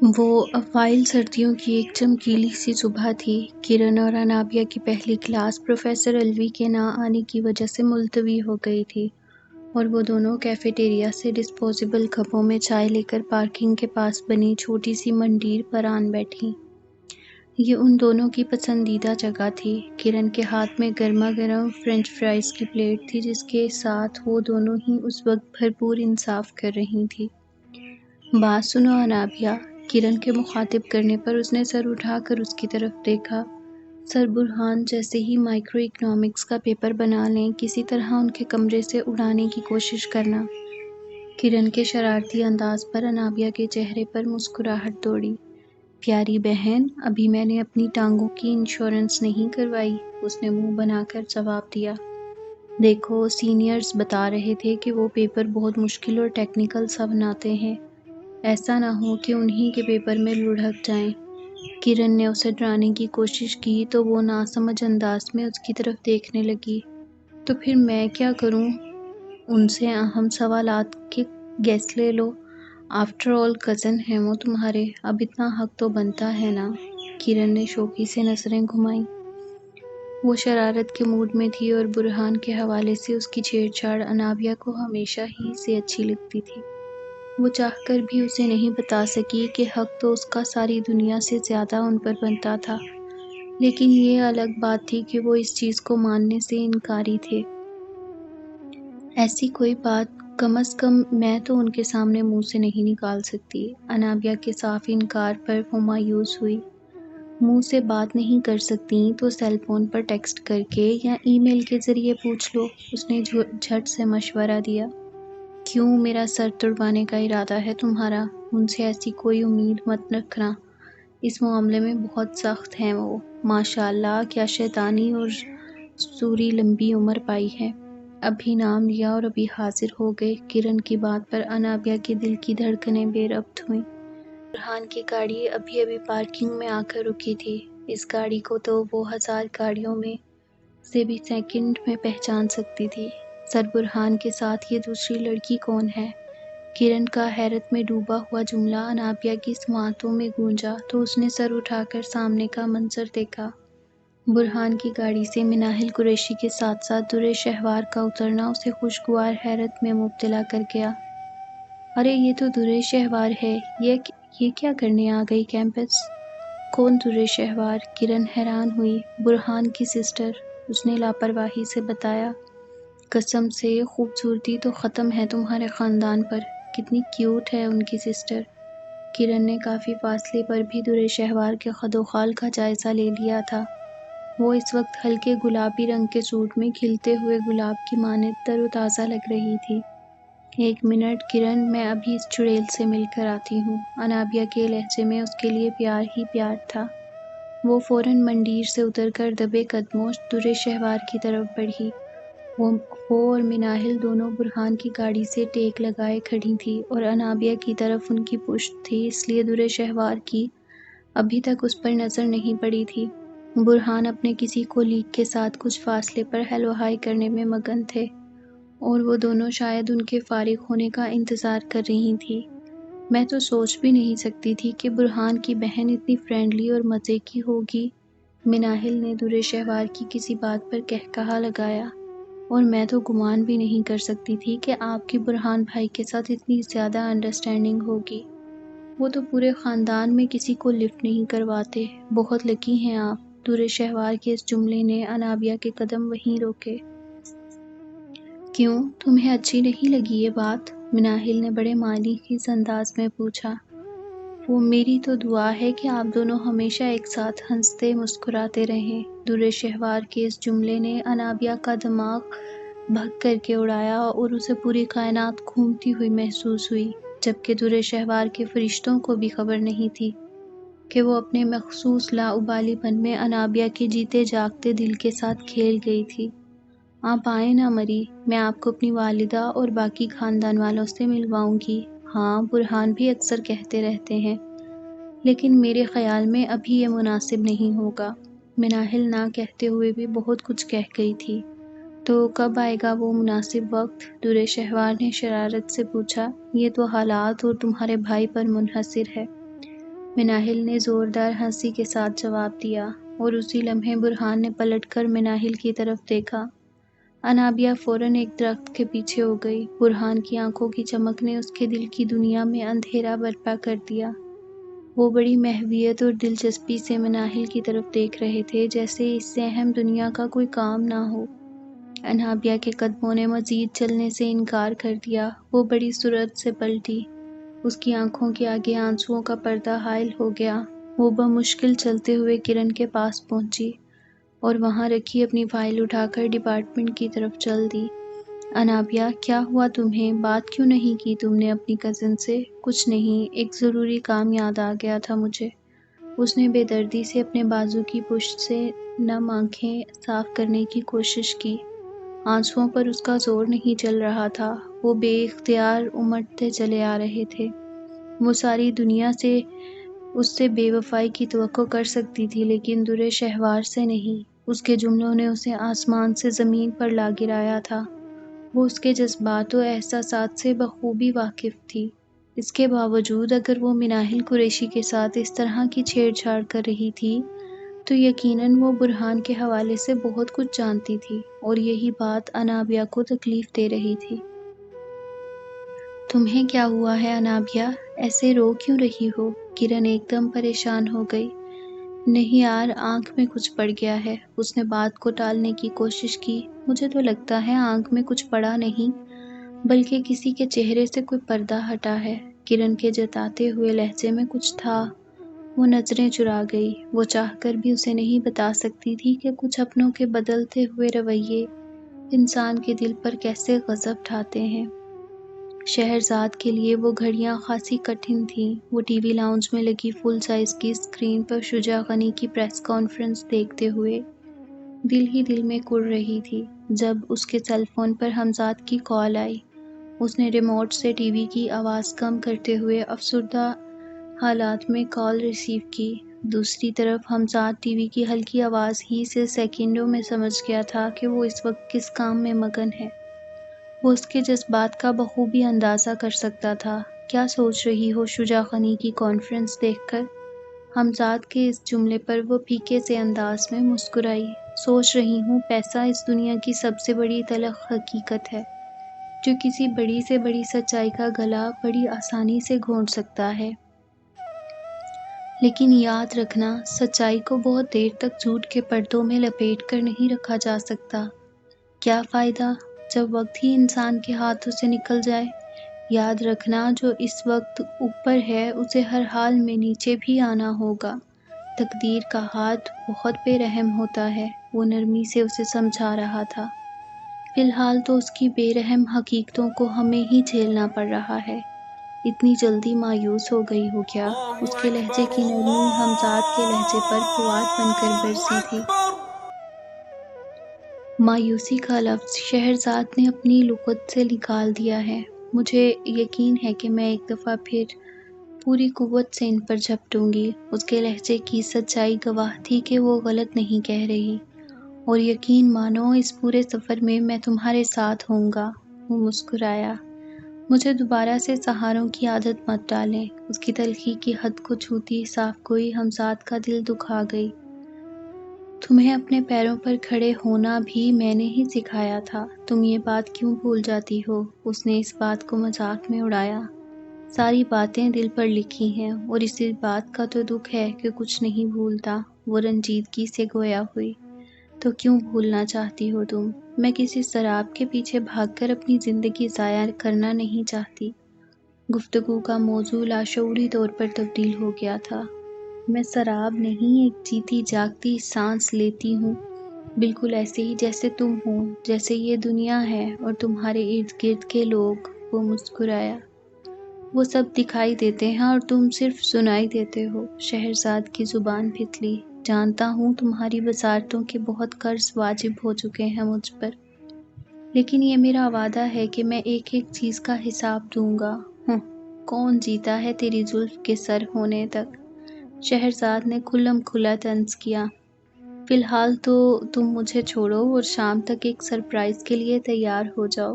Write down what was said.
وہ اوائل سردیوں کی ایک چمکیلی سی صبح تھی۔ کرن اور انابیہ کی پہلی کلاس پروفیسر الوی کے نہ آنے کی وجہ سے ملتوی ہو گئی تھی اور وہ دونوں کیفیٹیریا سے ڈسپوزیبل کپوں میں چائے لے کر پارکنگ کے پاس بنی چھوٹی سی منڈیر پر آن بیٹھیں۔ یہ ان دونوں کی پسندیدہ جگہ تھی۔ کرن کے ہاتھ میں گرما گرم فرینچ فرائز کی پلیٹ تھی جس کے ساتھ وہ دونوں ہی اس وقت بھرپور انصاف کر رہی تھیں۔ بات سنو انابیہ، کرن کے مخاطب کرنے پر اس نے سر اٹھا کر اس کی طرف دیکھا۔ سر برہان جیسے ہی مائکرو اکنامکس کا پیپر بنا لیں کسی طرح ان کے کمرے سے اڑانے کی کوشش کرنا۔ کرن کے شرارتی انداز پر انابیہ کے چہرے پر مسکراہٹ دوڑی۔ پیاری بہن، ابھی میں نے اپنی ٹانگوں کی انشورنس نہیں کروائی، اس نے منہ بنا کر جواب دیا۔ دیکھو، سینئرز بتا رہے تھے کہ وہ پیپر بہت مشکل اور ٹیکنیکل سا بناتے ہیں، ایسا نہ ہو کہ انہی کے پیپر میں لڑھک جائیں۔ کرن نے اسے ڈرانے کی کوشش کی تو وہ ناسمجھ انداز میں اس کی طرف دیکھنے لگی۔ تو پھر میں کیا کروں؟ ان سے اہم سوالات کے گیس لے لو، آفٹر آل کزن ہیں وہ تمہارے، اب اتنا حق تو بنتا ہے نا۔ کرن نے شوخی سے نظریں گھمائیں۔ وہ شرارت کے موڈ میں تھی اور برہان کے حوالے سے اس کی چھیڑ چھاڑ انابیہ کو ہمیشہ ہی سے اچھی لگتی تھی۔ وہ چاہ کر بھی اسے نہیں بتا سکی کہ حق تو اس کا ساری دنیا سے زیادہ ان پر بنتا تھا، لیکن یہ الگ بات تھی کہ وہ اس چیز کو ماننے سے انکاری تھے۔ ایسی کوئی بات کم از کم میں تو ان کے سامنے منہ سے نہیں نکال سکتی۔ انابیہ کے صاف انکار پر وہ مایوس ہوئی۔ منہ سے بات نہیں کر سکتی تو سیل فون پر ٹیکسٹ کر کے یا ای میل کے ذریعے پوچھ لو، اس نے جھٹ سے مشورہ دیا۔ کیوں میرا سر تڑوانے کا ارادہ ہے تمہارا؟ ان سے ایسی کوئی امید مت رکھنا، اس معاملے میں بہت سخت ہیں وہ۔ ماشاءاللہ کیا شیطانی اور سوری لمبی عمر پائی ہے۔ ابھی نام لیا اور ابھی حاضر ہو گئے۔ کرن کی بات پر انابیہ کے دل کی دھڑکنیں بے ربط ہوئیں۔ برہان کی گاڑی ابھی ابھی پارکنگ میں آ کر رکی تھی۔ اس گاڑی کو تو وہ 1000 گاڑیوں میں سے بھی سیکنڈ میں پہچان سکتی تھی۔ سر برہان کے ساتھ یہ دوسری لڑکی کون ہے؟ کرن کا حیرت میں ڈوبا ہوا جملہ انابیہ کی سماعتوں میں گونجا تو اس نے سر اٹھا کر سامنے کا منظر دیکھا۔ برہان کی گاڑی سے مناہل قریشی کے ساتھ ساتھ درِ شہوار کا اترنا اسے خوشگوار حیرت میں مبتلا کر گیا۔ ارے یہ تو درِ شہوار ہے، یہ کیا کرنے آ گئی کیمپس؟ کون درِ شہوار؟ کرن حیران ہوئی۔ برہان کی سسٹر، اس نے لاپرواہی سے بتایا۔ قسم سے خوبصورتی تو ختم ہے تمہارے خاندان پر، کتنی کیوٹ ہے ان کی سسٹر۔ کرن نے کافی فاصلے پر بھی درِ شہوار کے خد و خال کا جائزہ لے لیا تھا۔ وہ اس وقت ہلکے گلابی رنگ کے سوٹ میں کھلتے ہوئے گلاب کی مانند تر و تازہ لگ رہی تھی۔ ایک منٹ کرن، میں ابھی اس چڑیل سے مل کر آتی ہوں۔ انابیہ کے لہجے میں اس کے لیے پیار ہی پیار تھا۔ وہ فوراً منڈیر سے اتر کر دبے قدموں درِ شہوار کی طرف بڑھی۔ وہ اور مناہل دونوں برہان کی گاڑی سے ٹیک لگائے کھڑی تھی اور انابیہ کی طرف ان کی پشت تھی، اس لیے درِ شہوار کی ابھی تک اس پر نظر نہیں پڑی تھی۔ برہان اپنے کسی کولیگ کے ساتھ کچھ فاصلے پر ہیلو ہائی کرنے میں مگن تھے اور وہ دونوں شاید ان کے فارغ ہونے کا انتظار کر رہی تھیں۔ میں تو سوچ بھی نہیں سکتی تھی کہ برہان کی بہن اتنی فرینڈلی اور مزے کی ہوگی۔ مناہل نے درِ شہوار کی کسی بات پر قہقہا لگایا۔ اور میں تو گمان بھی نہیں کر سکتی تھی کہ آپ کی برہان بھائی کے ساتھ اتنی زیادہ انڈرسٹینڈنگ ہوگی۔ وہ تو پورے خاندان میں کسی کو لفٹ نہیں کرواتے۔ بہت لکی ہیں آپ۔ درِ شہوار کے اس جملے نے انابیہ کے قدم وہیں روکے۔ کیوں، تمہیں اچھی نہیں لگی یہ بات؟ مناہل نے بڑے مالخیز انداز میں پوچھا۔ وہ میری تو دعا ہے کہ آپ دونوں ہمیشہ ایک ساتھ ہنستے مسکراتے رہیں۔ درِ شہوار کے اس جملے نے انابیہ کا دماغ بھگ کر کے اڑایا اور اسے پوری کائنات گھومتی ہوئی محسوس ہوئی، جبکہ درِ شہوار کے فرشتوں کو بھی خبر نہیں تھی کہ وہ اپنے مخصوص لاابالی پن میں انابیہ کے جیتے جاگتے دل کے ساتھ کھیل گئی تھی۔ آپ آئیں نا مری، میں آپ کو اپنی والدہ اور باقی خاندان والوں سے ملواؤں گی۔ ہاں، برہان بھی اکثر کہتے رہتے ہیں، لیکن میرے خیال میں ابھی یہ مناسب نہیں ہوگا۔ مناہل نہ کہتے ہوئے بھی بہت کچھ کہہ گئی تھی۔ تو کب آئے گا وہ مناسب وقت؟ درِ شہوار نے شرارت سے پوچھا۔ یہ تو حالات اور تمہارے بھائی پر منحصر ہے۔ مناہل نے زوردار ہنسی کے ساتھ جواب دیا اور اسی لمحے برہان نے پلٹ کر مناہل کی طرف دیکھا۔ انابیہ فوراً ایک درخت کے پیچھے ہو گئی۔ برہان کی آنکھوں کی چمک نے اس کے دل کی دنیا میں اندھیرا برپا کر دیا۔ وہ بڑی محویت اور دلچسپی سے مناہل کی طرف دیکھ رہے تھے، جیسے اس سے اہم دنیا کا کوئی کام نہ ہو۔ انابیہ کے قدموں نے مزید چلنے سے انکار کر دیا۔ وہ بڑی سرعت سے پلٹی۔ اس کی آنکھوں کے آگے آنسوؤں کا پردہ حائل ہو گیا۔ وہ بمشکل چلتے ہوئے کرن کے پاس پہنچی اور وہاں رکھی اپنی فائل اٹھا کر ڈپارٹمنٹ کی طرف چل دی۔ انابیہ، کیا ہوا تمہیں؟ بات کیوں نہیں کی تم نے اپنی کزن سے؟ کچھ نہیں، ایک ضروری کام یاد آ گیا تھا مجھے۔ اس نے بے دردی سے اپنے بازو کی پشت سے نم آنکھیں صاف کرنے کی کوشش کی۔ آنسوؤں پر اس کا زور نہیں چل رہا تھا، وہ بے اختیار امٹتے چلے آ رہے تھے۔ وہ ساری دنیا سے اس سے بے وفائی کی توقع کر سکتی تھی، لیکن درِ شہوار سے نہیں۔ اس کے جملوں نے اسے آسمان سے زمین پر لا گرایا تھا۔ وہ اس کے جذبات و احساسات سے بخوبی واقف تھی۔ اس کے باوجود اگر وہ مناہل قریشی کے ساتھ اس طرح کی چھیڑ چھاڑ کر رہی تھی تو یقیناً وہ برہان کے حوالے سے بہت کچھ جانتی تھی، اور یہی بات انابیہ کو تکلیف دے رہی تھی۔ تمہیں کیا ہوا ہے انابیہ؟ ایسے رو کیوں رہی ہو؟ کرن ایک دم پریشان ہو گئی۔ نہیں یار، آنکھ میں کچھ پڑ گیا ہے۔ اس نے بات کو ٹالنے کی کوشش کی۔ مجھے تو لگتا ہے آنکھ میں کچھ پڑا نہیں، بلکہ کسی کے چہرے سے کوئی پردہ ہٹا ہے۔ کرن کے جتاتے ہوئے لہجے میں کچھ تھا۔ وہ نظریں چرا گئی۔ وہ چاہ کر بھی اسے نہیں بتا سکتی تھی کہ کچھ اپنوں کے بدلتے ہوئے رویے انسان کے دل پر کیسے غضب ڈھاتے ہیں۔ شہرزاد کے لیے وہ گھڑیاں خاصی کٹھن تھیں۔ وہ ٹی وی لاؤنج میں لگی فل سائز کی اسکرین پر شجاع غنی کی پریس کانفرنس دیکھتے ہوئے دل ہی دل میں کڑ رہی تھی۔ جب اس کے سیل فون پر حمزاد کی کال آئی، اس نے ریموٹ سے ٹی وی کی آواز کم کرتے ہوئے افسردہ حالات میں کال ریسیو کی۔ دوسری طرف حمزاد ٹی وی کی ہلکی آواز ہی سے سیکنڈوں میں سمجھ گیا تھا کہ وہ اس وقت کس کام میں مگن ہے۔ وہ اس کے جذبات کا بخوبی اندازہ کر سکتا تھا۔ کیا سوچ رہی ہو شجاع غنی کی کانفرنس دیکھ کر؟ حمزاد کے اس جملے پر وہ پھیکے سے انداز میں مسکرائی۔ سوچ رہی ہوں پیسہ اس دنیا کی سب سے بڑی تلخ حقیقت ہے، جو کسی بڑی سے بڑی سچائی کا گلا بڑی آسانی سے گھونٹ سکتا ہے۔ لیکن یاد رکھنا، سچائی کو بہت دیر تک جھوٹ کے پردوں میں لپیٹ کر نہیں رکھا جا سکتا۔ کیا فائدہ جب وقت ہی انسان کے ہاتھوں سے نکل جائے۔ یاد رکھنا، جو اس وقت اوپر ہے اسے ہر حال میں نیچے بھی آنا ہوگا۔ تقدیر کا ہاتھ بہت بے رحم ہوتا ہے۔ وہ نرمی سے اسے سمجھا رہا تھا۔ فی الحال تو اس کی بے رحم حقیقتوں کو ہمیں ہی جھیلنا پڑ رہا ہے۔ اتنی جلدی مایوس ہو گئی ہو کیا؟ اس کے لہجے کی نرمی حمزاد کے لہجے پر فوار بن کر برسی تھی۔ مایوسی کا لفظ شہرزاد نے اپنی لغت سے نکال دیا ہے۔ مجھے یقین ہے کہ میں ایک دفعہ پھر پوری قوت سے ان پر جھپٹوں گی۔ اس کے لہجے کی سچائی گواہ تھی کہ وہ غلط نہیں کہہ رہی۔ اور یقین مانو، اس پورے سفر میں تمہارے ساتھ ہوں گا۔ وہ مسکرایا۔ مجھے دوبارہ سے سہاروں کی عادت مت ڈالیں۔ اس کی تلخی کی حد کو چھوتی صاف گوئی حمزاد کا دل دکھا گئی۔ تمہیں اپنے پیروں پر کھڑے ہونا بھی میں نے ہی سکھایا تھا، تم یہ بات کیوں بھول جاتی ہو؟ اس نے اس بات کو مذاق میں اڑایا۔ ساری باتیں دل پر لکھی ہیں، اور اسی بات کا تو دکھ ہے کہ کچھ نہیں بھولتا۔ وہ رنجیدگی سے گویا ہوئی۔ تو کیوں بھولنا چاہتی ہو تم؟ میں کسی سراب کے پیچھے بھاگ کر اپنی زندگی ضائع کرنا نہیں چاہتی۔ گفتگو کا موضوع لاشعوری طور پر تبدیل ہو گیا تھا۔ میں سراب نہیں، ایک جیتی جاگتی سانس لیتی ہوں، بالکل ایسے ہی جیسے تم ہو، جیسے یہ دنیا ہے اور تمہارے ارد گرد کے لوگ۔ وہ مسکرایا۔ وہ سب دکھائی دیتے ہیں اور تم صرف سنائی دیتے ہو۔ شہرزاد کی زبان پھسلی۔ جانتا ہوں تمہاری بصارتوں کے بہت قرض واجب ہو چکے ہیں مجھ پر، لیکن یہ میرا وعدہ ہے کہ میں ایک ایک چیز کا حساب دوں گا۔ کون جیتا ہے تیری زلف کے سر ہونے تک؟ شہرزاد نے کھلم کھلا طنز کیا۔ فی الحال تو تم مجھے چھوڑو اور شام تک ایک سرپرائز کے لیے تیار ہو جاؤ۔